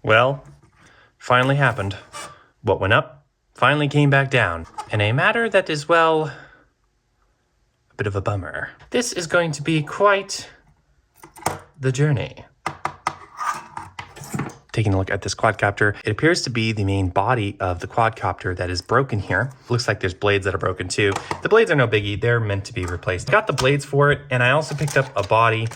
Well, finally happened. What went up finally came back down. In a matter that is, well, a bit of a bummer. This is going to be quite the journey. Taking a look at this quadcopter, it appears to be the main body of the quadcopter that is broken here. Looks like there's blades that are broken too. The blades are no biggie, they're meant to be replaced. Got the blades for it, and I also picked up a body,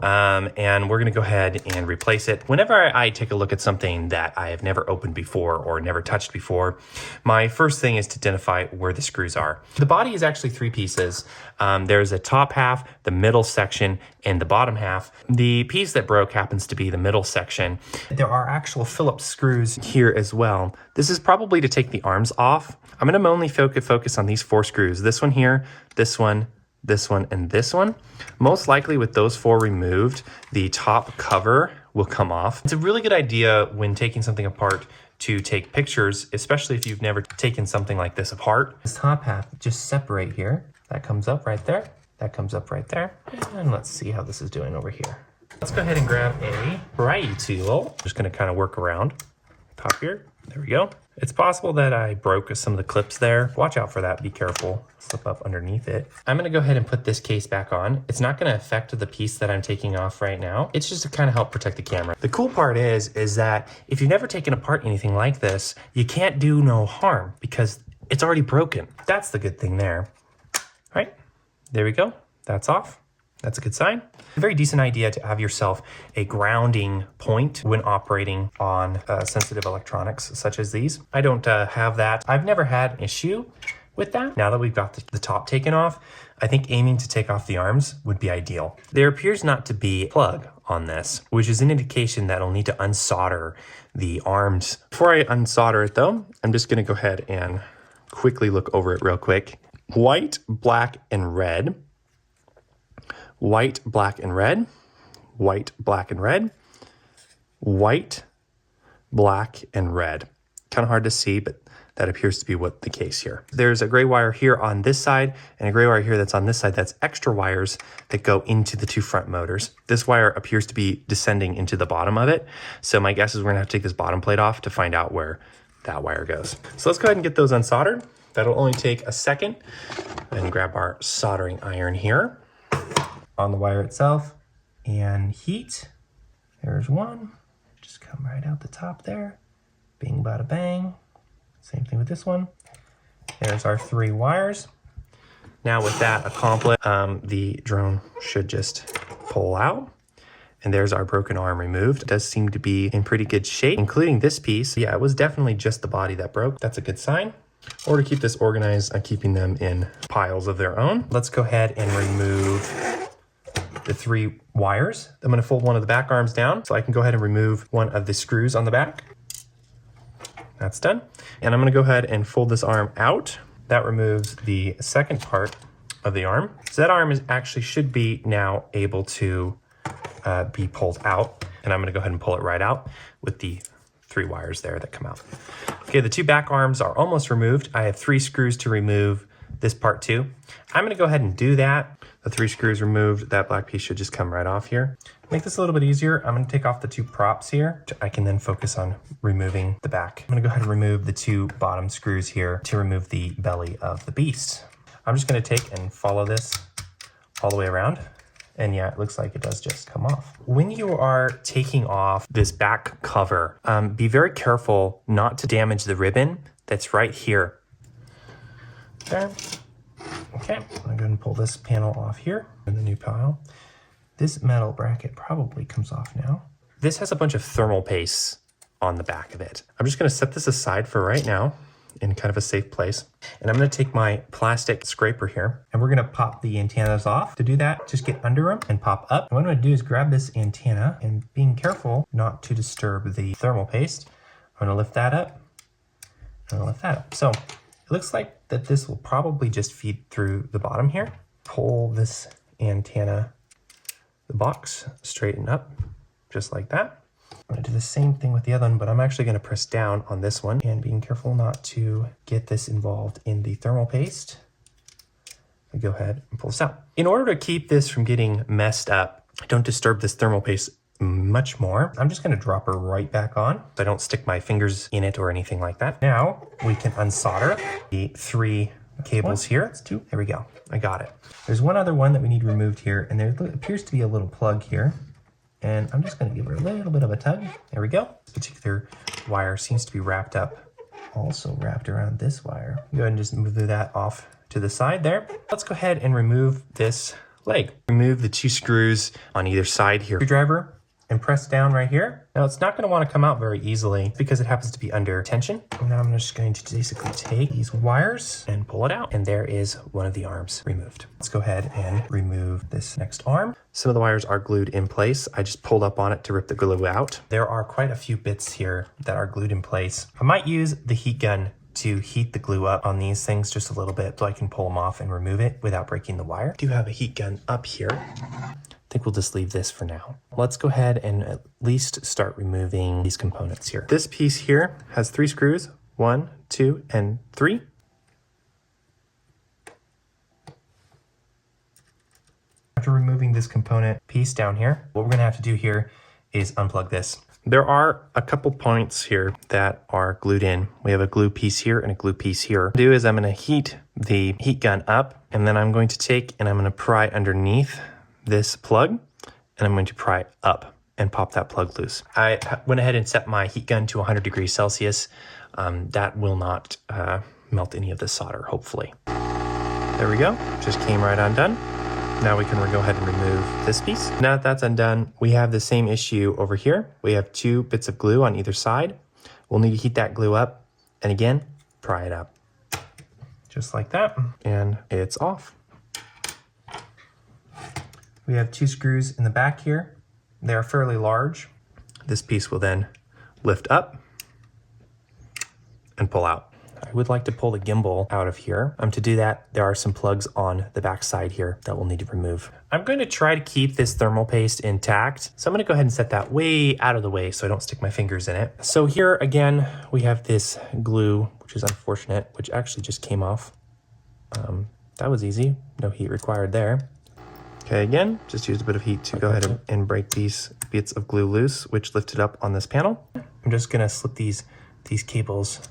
and we're gonna go ahead and replace it. Whenever I take a look at something that I have never opened before or never touched before, my first thing is to identify where the screws are. The body is actually 3 pieces. There's a top half, the middle section, and the bottom half. The piece that broke happens to be the middle section. There are actual Phillips screws here as well. This is probably to take the arms off. I'm gonna only focus on these 4 screws. This one here, this one, and this one. Most likely with those 4 removed, the top cover will come off. It's a really good idea when taking something apart to take pictures, especially if you've never taken something like this apart. This top half just separate here. That comes up right there. That comes up right there. And let's see how this is doing over here. Let's go ahead and grab a variety tool. Just gonna kind of work around top here. There we go. It's possible that I broke some of the clips there. Watch out for that, be careful. Slip up underneath it. I'm gonna go ahead and put this case back on. It's not gonna affect the piece that I'm taking off right now. It's just to kind of help protect the camera. The cool part is that if you've never taken apart anything like this, you can't do no harm because it's already broken. That's the good thing there. All right, there we go. That's off. That's a good sign. A very decent idea to have yourself a grounding point when operating on sensitive electronics such as these. I don't have that. I've never had an issue with that. Now that we've got the top taken off, I think aiming to take off the arms would be ideal. There appears not to be a plug on this, which is an indication that I'll need to unsolder the arms. Before I unsolder it though, I'm just gonna go ahead and quickly look over it real quick. White, black, and red. White, black, and red. White, black, and red. White, black, and red. Kind of hard to see, but that appears to be what the case here. There's a gray wire here on this side and a gray wire here that's on this side. That's extra wires that go into the 2 front motors. This wire appears to be descending into the bottom of it. So my guess is we're gonna have to take this bottom plate off to find out where that wire goes. So let's go ahead and get those unsoldered. That'll only take a second. And grab our soldering iron here on the wire itself and heat. There's one. Just come right out the top there. Bing, bada, bang. Same thing with this one. There's our 3 wires. Now with that accomplished, the drone should just pull out. And there's our broken arm removed. It does seem to be in pretty good shape, including this piece. Yeah, it was definitely just the body that broke. That's a good sign. Or to keep this organized, I'm keeping them in piles of their own. Let's go ahead and remove the 3 wires. I'm gonna fold one of the back arms down so I can go ahead and remove one of the screws on the back. That's done. And I'm gonna go ahead and fold this arm out. That removes the second part of the arm. So that arm should be now able to be pulled out. And I'm gonna go ahead and pull it right out with the 3 wires there that come out. Okay, the 2 back arms are almost removed. I have 3 screws to remove this part too. I'm gonna go ahead and do that. The 3 screws removed, that black piece should just come right off here. Make this a little bit easier, I'm gonna take off the 2 props here. I can then focus on removing the back. I'm gonna go ahead and remove the 2 bottom screws here to remove the belly of the beast. I'm just gonna take and follow this all the way around. And yeah, it looks like it does just come off. When you are taking off this back cover, be very careful not to damage the ribbon that's right here. There. Okay, I'm gonna go ahead and pull this panel off here in the new pile. This metal bracket probably comes off now. This has a bunch of thermal paste on the back of it. I'm just gonna set this aside for right now in kind of a safe place. And I'm gonna take my plastic scraper here and we're gonna pop the antennas off. To do that, just get under them and pop up. And what I'm gonna do is grab this antenna and being careful not to disturb the thermal paste, I'm gonna lift that up and lift that up. So it looks like that this will probably just feed through the bottom here. Pull this antenna, the box, straighten up just like that. I'm gonna do the same thing with the other one, but I'm actually gonna press down on this one and being careful not to get this involved in the thermal paste. I go ahead and pull this out. In order to keep this from getting messed up, don't disturb this thermal paste much more. I'm just gonna drop her right back on so I don't stick my fingers in it or anything like that. Now we can unsolder the 3 cables here. It's 2. There we go. I got it. There's one other one that we need removed here, and there appears to be a little plug here. And I'm just gonna give her a little bit of a tug. There we go. This particular wire seems to be wrapped up, also wrapped around this wire. Go ahead and just move that off to the side there. Let's go ahead and remove this leg. Remove the 2 screws on either side here. Screwdriver and press down right here. Now it's not going to want to come out very easily because it happens to be under tension. And now I'm just going to basically take these wires and pull it out. And there is one of the arms removed. Let's go ahead and remove this next arm. Some of the wires are glued in place. I just pulled up on it to rip the glue out. There are quite a few bits here that are glued in place. I might use the heat gun to heat the glue up on these things just a little bit so I can pull them off and remove it without breaking the wire. I do have a heat gun up here. I think we'll just leave this for now. Let's go ahead and at least start removing these components here. This piece here has 3 screws, 1, 2, and 3. After removing this component piece down here, what we're gonna have to do here is unplug this. There are a couple points here that are glued in. We have a glue piece here and a glue piece here. What I'll do is I'm gonna heat the heat gun up, and then I'm going to take and I'm gonna pry underneath this plug, and I'm going to pry up and pop that plug loose. I went ahead and set my heat gun to 100 degrees Celsius. That will not melt any of the solder, hopefully. There we go, just came right undone. Now we can go ahead and remove this piece. Now that that's undone, we have the same issue over here. We have 2 bits of glue on either side. We'll need to heat that glue up, and again, pry it up. Just like that, and it's off. We have 2 screws in the back here. They are fairly large. This piece will then lift up and pull out. I would like to pull the gimbal out of here. To do that, there are some plugs on the back side here that we'll need to remove. I'm going to try to keep this thermal paste intact. So I'm going to go ahead and set that way out of the way so I don't stick my fingers in it. So here again, we have this glue, which is unfortunate, which actually just came off. That was easy, no heat required there. Okay, again, just used a bit of heat to go ahead and break these bits of glue loose, which lifted up on this panel. I'm just gonna slip these cables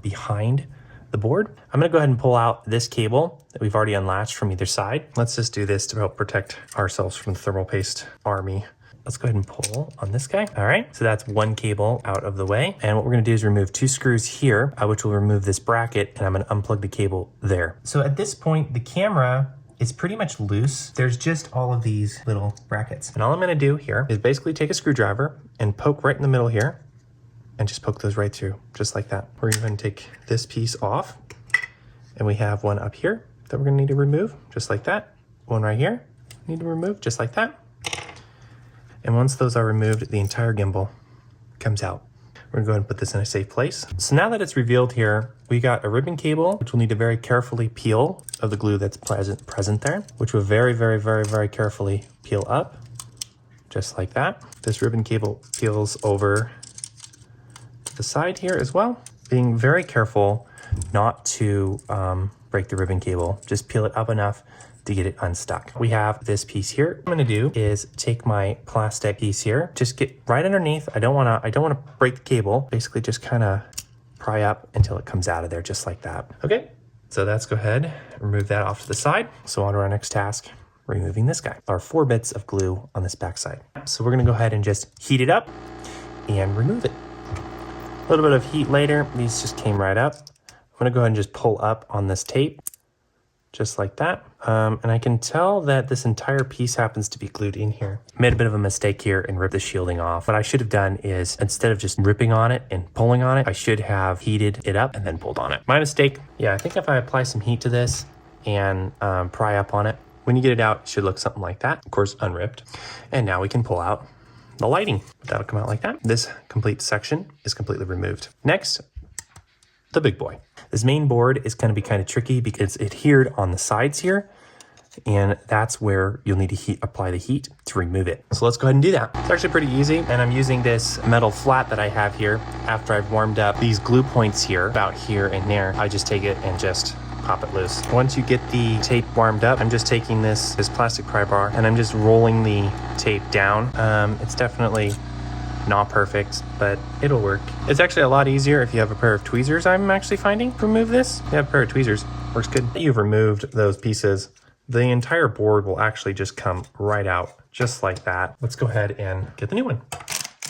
behind the board. I'm gonna go ahead and pull out this cable that we've already unlatched from either side. Let's just do this to help protect ourselves from the thermal paste army. Let's go ahead and pull on this guy. All right, so that's one cable out of the way. And what we're gonna do is remove 2 screws here, which will remove this bracket, and I'm gonna unplug the cable there. So at this point, the camera is pretty much loose. There's just all of these little brackets. And all I'm gonna do here is basically take a screwdriver and poke right in the middle here and just poke those right through, just like that. We're gonna take this piece off, and we have one up here that we're gonna need to remove, just like that. One right here, need to remove, just like that. And once those are removed, the entire gimbal comes out. We're gonna go ahead and put this in a safe place. So now that it's revealed here, we got a ribbon cable, which we'll need to very carefully peel of the glue that's present there, which will very carefully peel up, just like that. This ribbon cable peels over the side here as well. Being very careful not to break the ribbon cable, just peel it up enough to get it unstuck. We have this piece here. What I'm gonna do is take my plastic piece here, just get right underneath. I don't wanna break the cable. Basically just kind of pry up until it comes out of there, just like that. Okay, so let's go ahead, remove that off to the side. So on to our next task, removing this guy. Our 4 bits of glue on this back side. So we're gonna go ahead and just heat it up and remove it. A little bit of heat later, these just came right up. I'm gonna go ahead and just pull up on this tape, just like that. And I can tell that this entire piece happens to be glued in here. Made a bit of a mistake here and ripped the shielding off. What I should have done is, instead of just ripping on it and pulling on it, I should have heated it up and then pulled on it. My mistake. Yeah, I think if I apply some heat to this and pry up on it, when you get it out, it should look something like that. Of course, unripped. And now we can pull out the lighting. That'll come out like that. This complete section is completely removed. Next, the big boy. This main board is going to be kind of tricky because it's adhered on the sides here, and that's where you'll need to apply the heat to remove it. So let's go ahead and do that. It's actually pretty easy, and I'm using this metal flat that I have here. After I've warmed up these glue points here, about here and there, I just take it and just pop it loose. Once you get the tape warmed up, I'm just taking this plastic pry bar and I'm just rolling the tape down. It's definitely not perfect, but it'll work. It's actually a lot easier if you have a pair of tweezers, I'm actually finding, to remove this. You have a pair of tweezers, works good. You've removed those pieces, the entire board will actually just come right out, just like that. Let's go ahead and get the new one.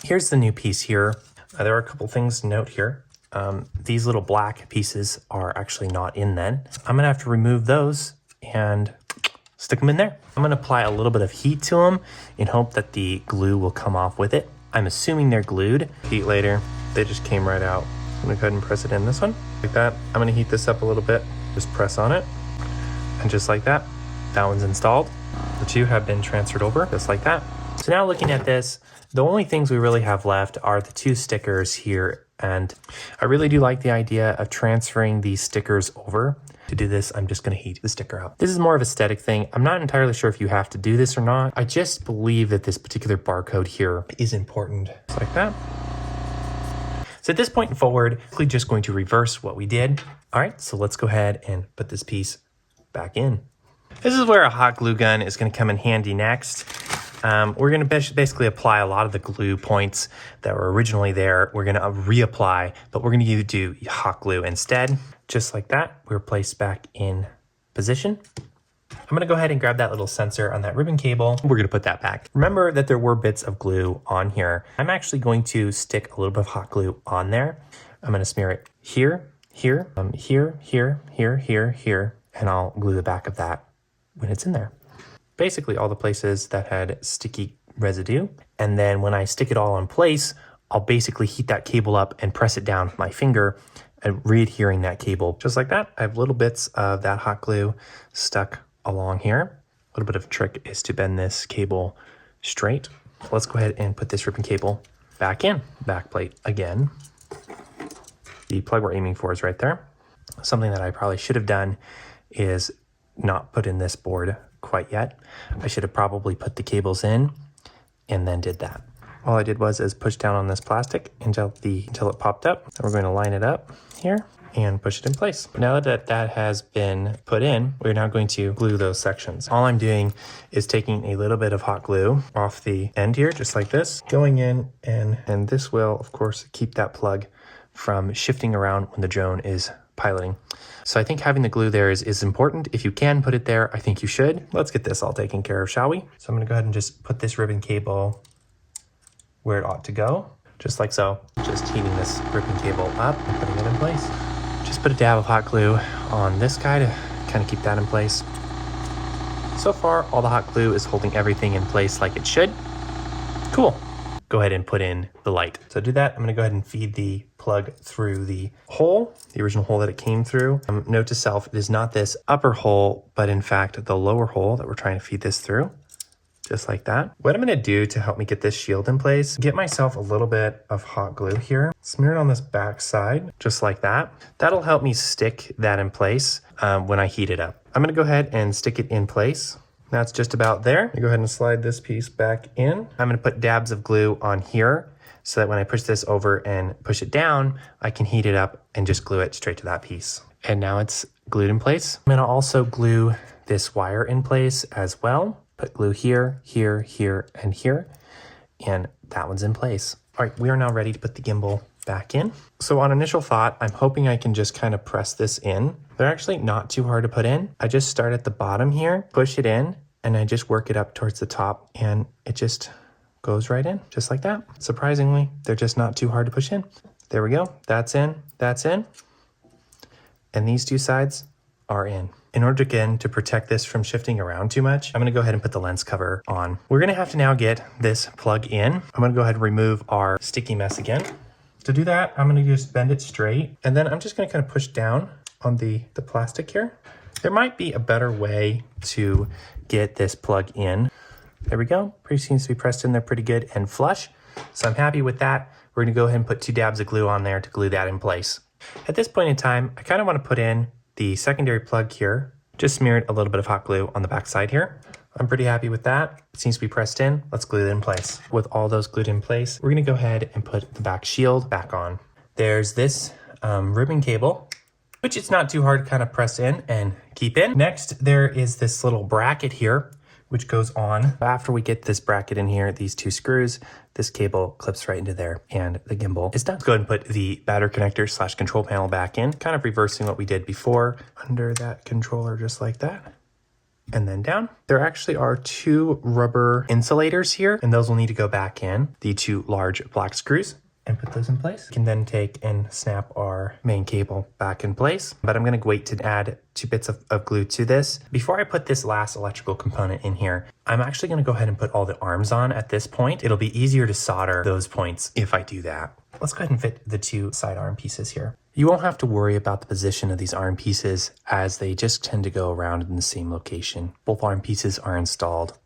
Here's the new piece here. There are a couple things to note here. These little black pieces are actually not in then. I'm gonna have to remove those and stick them in there. I'm gonna apply a little bit of heat to them in hope that the glue will come off with it. I'm assuming they're glued. Heat later, they just came right out. I'm gonna go ahead and press it in this one, like that. I'm gonna heat this up a little bit, just press on it, and just like that, that one's installed. The two have been transferred over, just like that. So now looking at this, the only things we really have left are the two stickers here, and I really do like the idea of transferring these stickers over. To do this, I'm just gonna heat the sticker up. This is more of an aesthetic thing. I'm not entirely sure if you have to do this or not. I just believe that this particular barcode here is important. Just like that. So at this point forward, we're just going to reverse what we did. All right, so let's go ahead and put this piece back in. This is where a hot glue gun is gonna come in handy next. We're gonna basically apply a lot of the glue points that were originally there. We're gonna reapply, but we're gonna do hot glue instead. Just like that, we're placed back in position. I'm gonna go ahead and grab that little sensor on that ribbon cable. We're gonna put that back. Remember that there were bits of glue on here. I'm actually going to stick a little bit of hot glue on there. I'm gonna smear it here, here, here, here, here, here, here, and I'll glue the back of that when it's in there. Basically all the places that had sticky residue. And then when I stick it all in place, I'll basically heat that cable up and press it down with my finger and re-adhering that cable. Just like that, I have little bits of that hot glue stuck along here. A little bit of a trick is to bend this cable straight. Let's go ahead and put this ribbon cable back in. Back plate again. The plug we're aiming for is right there. Something that I probably should have done is not put in this board quite yet. I should have probably put the cables in and then did that. All I did was push down on this plastic until it popped up. And we're going to line it up here and push it in place. Now that that has been put in, we're now going to glue those sections. All I'm doing is taking a little bit of hot glue off the end here, just like this, going in, and this will, of course, keep that plug from shifting around when the drone is piloting. So I think having the glue there is important. If you can put it there, I think you should. Let's get this all taken care of, shall we? So I'm gonna go ahead and just put this ribbon cable where it ought to go, just like so. Just heating this ribbon cable up and putting it in place. Just put a dab of hot glue on this guy to kind of keep that in place. So far, all the hot glue is holding everything in place like it should. Cool. Go ahead and put in the light. So to do that, I'm gonna go ahead and feed the plug through the hole, the original hole that it came through. Note to self, it is not this upper hole, but in fact, the lower hole that we're trying to feed this through. Just like that. What I'm gonna do to help me get this shield in place, get myself a little bit of hot glue here, smear it on this back side, just like that. That'll help me stick that in place when I heat it up. I'm gonna go ahead and stick it in place. That's just about there. Go ahead and slide this piece back in. I'm gonna put dabs of glue on here so that when I push this over and push it down, I can heat it up and just glue it straight to that piece. And now it's glued in place. I'm gonna also glue this wire in place as well. Put glue here, here, here, and here, and that one's in place. All right, we are now ready to put the gimbal back in. So on initial thought, I'm hoping I can just kind of press this in. They're actually not too hard to put in. I just start at the bottom here, push it in, and I just work it up towards the top, and it just goes right in, just like that. Surprisingly, they're just not too hard to push in. There we go, that's in, and these two sides are in. In order, again, to protect this from shifting around too much, I'm gonna go ahead and put the lens cover on. We're gonna have to now get this plug in. I'm gonna go ahead and remove our sticky mess again. To do that, I'm gonna just bend it straight, and then I'm just gonna kind of push down on the plastic here. There might be a better way to get this plug in. There we go, seems to be pressed in there pretty good and flush. So I'm happy with that. We're gonna go ahead and put 2 dabs of glue on there to glue that in place. At this point in time, I kind of wanna put in the secondary plug here. Just smeared a little bit of hot glue on the back side here. I'm pretty happy with that. It seems to be pressed in. Let's glue it in place. With all those glued in place, we're gonna go ahead and put the back shield back on. There's this ribbon cable which it's not too hard to kind of press in and keep in. Next, there is this little bracket here, which goes on. After we get this bracket in here, these two screws, this cable clips right into there and the gimbal is done. Let's go ahead and put the battery connector slash control panel back in, kind of reversing what we did before under that controller, just like that. And then down. There actually are two rubber insulators here, and those will need to go back in, the two large black screws, and put those in place. We can then take and snap our main cable back in place, but I'm gonna wait to add 2 bits of glue to this. Before I put this last electrical component in here, I'm actually gonna go ahead and put all the arms on at this point. It'll be easier to solder those points if I do that. Let's go ahead and fit the 2 side arm pieces here. You won't have to worry about the position of these arm pieces as they just tend to go around in the same location. Both arm pieces are installed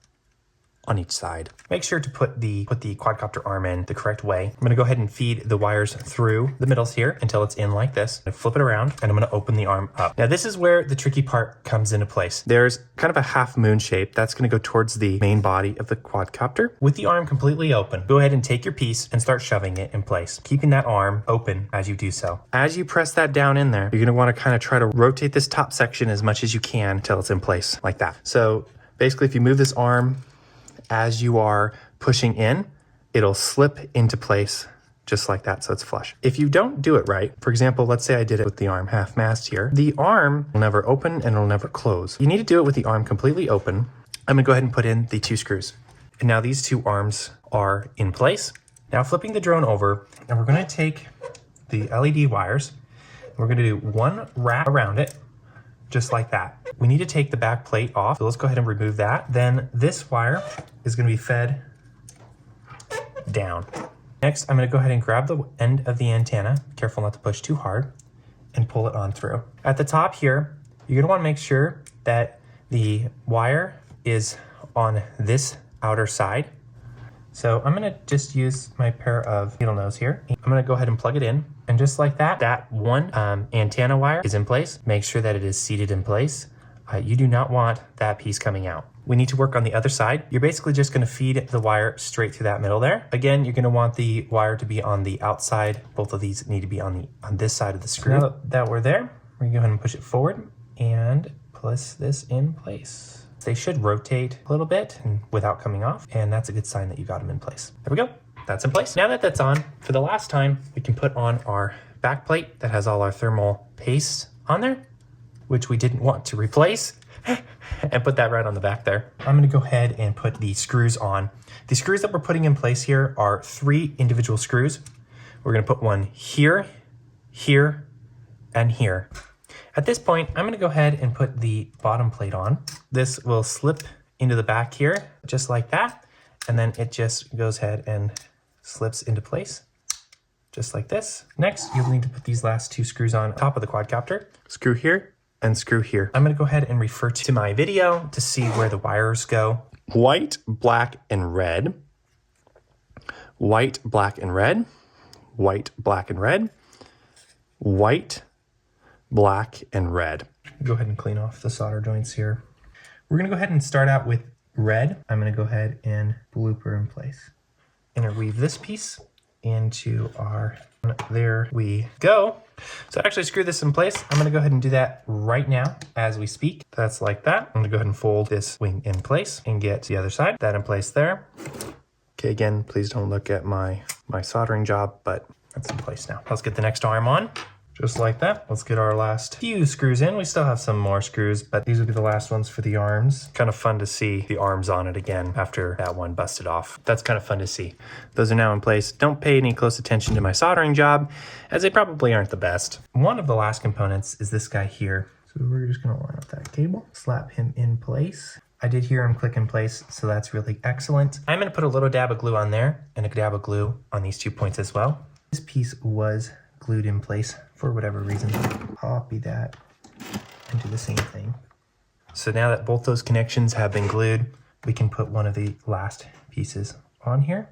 on each side. Make sure to put the quadcopter arm in the correct way. I'm gonna go ahead and feed the wires through the middles here until it's in like this. I flip it around and I'm gonna open the arm up. Now this is where the tricky part comes into place. There's kind of a half moon shape that's gonna go towards the main body of the quadcopter. With the arm completely open, go ahead and take your piece and start shoving it in place, keeping that arm open as you do so. As you press that down in there, you're gonna wanna kind of try to rotate this top section as much as you can until it's in place like that. So basically if you move this arm as you are pushing in, it'll slip into place just like that, so it's flush. If you don't do it right, for example, let's say I did it with the arm half mast here, the arm will never open and it'll never close. You need to do it with the arm completely open. I'm gonna go ahead and put in the 2 screws. And now these 2 arms are in place. Now flipping the drone over, and we're gonna take the LED wires, and we're gonna do 1 wrap around it, just like that. We need to take the back plate off. So let's go ahead and remove that. Then this wire is gonna be fed down. Next, I'm gonna go ahead and grab the end of the antenna, careful not to push too hard, and pull it on through. At the top here, you're gonna wanna make sure that the wire is on this outer side. So I'm gonna just use my pair of needle nose here. I'm gonna go ahead and plug it in. And just like that, that one antenna wire is in place. Make sure that it is seated in place. You do not want that piece coming out. We need to work on the other side. You're basically just gonna feed the wire straight through that middle there. Again, you're gonna want the wire to be on the outside. Both of these need to be on this side of the screw. Now that we're there, we're gonna go ahead and push it forward and place this in place. They should rotate a little bit without coming off, and that's a good sign that you got them in place. There we go. That's in place. Now that that's on, for the last time, we can put on our back plate that has all our thermal paste on there, which we didn't want to replace, and put that right on the back there. I'm gonna go ahead and put the screws on. The screws that we're putting in place here are 3 individual screws. We're gonna put one here, here, and here. At this point, I'm gonna go ahead and put the bottom plate on. This will slip into the back here, just like that, and then it just goes ahead and slips into place, just like this. Next, you'll need to put these last 2 screws on top of the quadcopter. Screw here and screw here. I'm gonna go ahead and refer to my video to see where the wires go. White, black, and red. White, black, and red. White, black, and red. White, black, and red. Go ahead and clean off the solder joints here. We're gonna go ahead and start out with red. I'm gonna go ahead and blooper in place. Interweave this piece into our, there we go. So actually screw this in place. I'm gonna go ahead and do that right now as we speak. That's like that. I'm gonna go ahead and fold this wing in place and get the other side, that in place there. Okay, again, please don't look at my soldering job, but that's in place now. Let's get the next arm on. Just like that. Let's get our last few screws in. We still have some more screws, but these will be the last ones for the arms. Kind of fun to see the arms on it again after that one busted off. That's kind of fun to see. Those are now in place. Don't pay any close attention to my soldering job, as they probably aren't the best. One of the last components is this guy here. So we're just gonna line up that cable, slap him in place. I did hear him click in place, so that's really excellent. I'm gonna put a little dab of glue on there and a dab of glue on these 2 points as well. This piece was glued in place for whatever reason. Copy that and do the same thing. So now that both those connections have been glued, we can put one of the last pieces on here.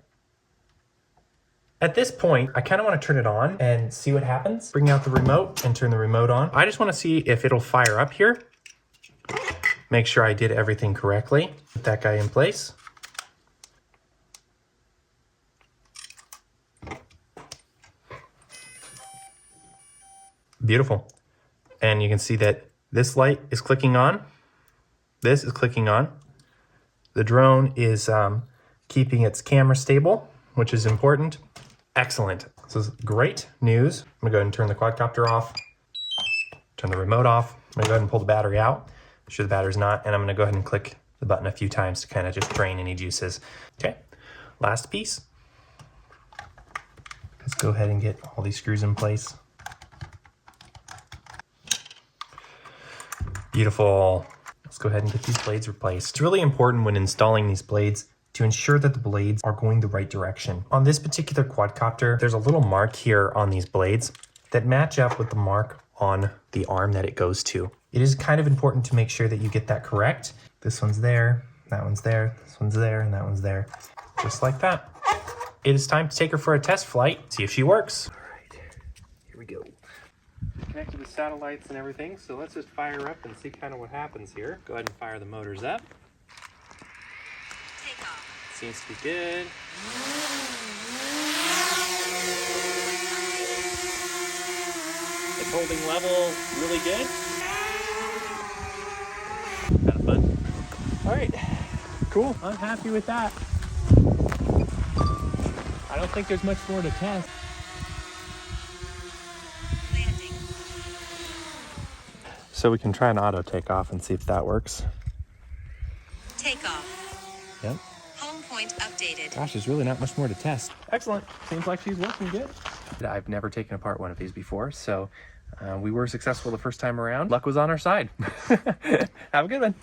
At this point, I kind of want to turn it on and see what happens. Bring out the remote and turn the remote on. I just want to see if it'll fire up here. Make sure I did everything correctly. Put that guy in place. Beautiful. And you can see that this light is clicking on. This is clicking on. The drone is keeping its camera stable, which is important. Excellent. This is great news. I'm gonna go ahead and turn the quadcopter off, turn the remote off. I'm gonna go ahead and pull the battery out, make sure the battery's not, and I'm gonna go ahead and click the button a few times to kind of just drain any juices. Okay, last piece. Let's go ahead and get all these screws in place. Beautiful. Let's go ahead and get these blades replaced. It's really important when installing these blades to ensure that the blades are going the right direction. On this particular quadcopter, there's a little mark here on these blades that match up with the mark on the arm that it goes to. It is kind of important to make sure that you get that correct. This one's there, that one's there, this one's there, and that one's there. Just like that. It is time to take her for a test flight, see if she works. All right, here we go. Connected with satellites and everything, so let's just fire up and see kind of what happens here. Go ahead and fire the motors up. Take off. Seems to be good. It's holding level really good. Kind of fun. All right, cool. I'm happy with that. I don't think there's much more to test. Landing. So we can try an auto takeoff and see if that works. Takeoff. Yep. Home point updated. Gosh, there's really not much more to test. Excellent. Seems like she's working good. I've never taken apart one of these before, so we were successful the first time around. Luck was on our side. Have a good one.